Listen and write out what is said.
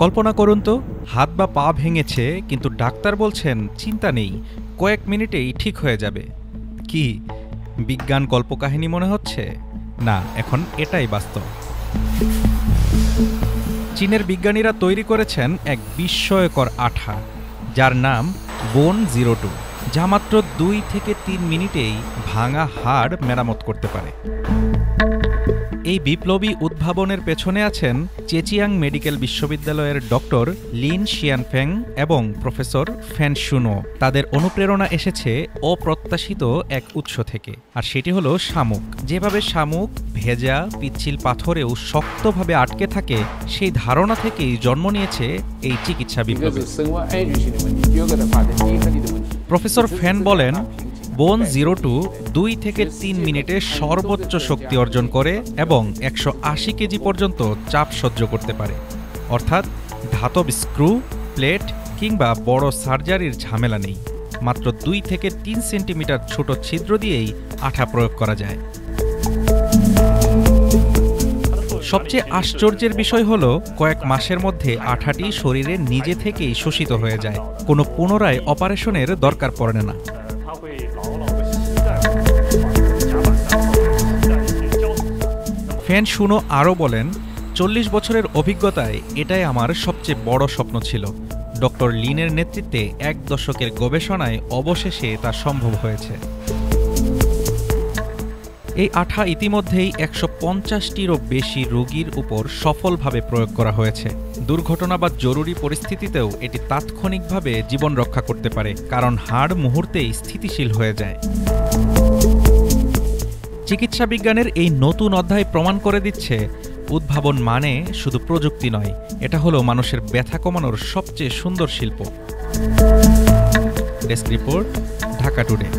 কল্পনা করুন তো, হাত বা পা ভেঙেছে, কিন্তু ডাক্তার বলছেন চিন্তা নেই, কয়েক মিনিটেই ঠিক হয়ে যাবে। কি বিজ্ঞান কল্পকাহিনী মনে হচ্ছে? না, এখন এটাই বাস্তব। চীনের বিজ্ঞানীরা তৈরি করেছেন এক বিস্ময়কর আঠা, যার নাম বোন 02, যা মাত্র 2 থেকে 3 মিনিটেই ভাঙা হাড় মেরামত করতে পারে। এই বিপ্লবী উদ্ভাবনের পেছনে আছেন চেচিয়াং মেডিকেল বিশ্ববিদ্যালয়ের ডক্টর লিন শিয়ানফেং এবং প্রফেসর ফ্যান শুনো। তাদের অনুপ্রেরণা এসেছে অপ্রত্যাশিত এক উৎস থেকে, আর সেটি হলো শামুক। যেভাবে শামুক ভেজা পিচ্ছিল পাথরেও শক্তভাবে আটকে থাকে, সেই ধারণা থেকেই জন্ম নিয়েছে এই চিকিৎসা বিপ্লব। প্রফেসর ফ্যান বলেন, বোন 02 2 থেকে 3 মিনিটে সর্বোচ্চ শক্তি অর্জন করে এবং 180 কেজি পর্যন্ত চাপ সহ্য করতে পারে। অর্থাৎ ধাতব স্ক্রু, প্লেট কিংবা বড় সার্জারির ঝামেলা নেই। মাত্র 2 থেকে 3 সেন্টিমিটার ছোট ছিদ্র দিয়েই আঠা প্রয়োগ করা যায়। সবচেয়ে আশ্চর্যের বিষয় হলো, কয়েক মাসের মধ্যে আঠাটি শরীরে নিজে থেকেই শোষিত হয়ে যায়। কোনো পুনরায় অপারেশনের দরকার পড়ে না। ফ্যান শুনো আরও বলেন, 40 বছরের অভিজ্ঞতায় এটাই আমার সবচেয়ে বড় স্বপ্ন ছিল। ডক্টর লিনের নেতৃত্বে 1 দশকের গবেষণায় অবশেষে তা সম্ভব হয়েছে। এই আঠা ইতিমধ্যেই 150টিরও বেশি রোগীর উপর সফলভাবে প্রয়োগ করা হয়েছে। দুর্ঘটনা বা জরুরি পরিস্থিতিতেও এটি তাৎক্ষণিকভাবে জীবন রক্ষা করতে পারে, কারণ হাড় মুহূর্তেই স্থিতিশীল হয়ে যায়। চিকিৎসা বিজ্ঞানের এই নতুন অধ্যায় প্রমাণ করে দিচ্ছে, উদ্ভাবন মানে শুধু প্রযুক্তি নয়, এটা হলো মানুষের ব্যথা কমানোর সবচেয়ে সুন্দর শিল্প। Desk report, Dhaka today.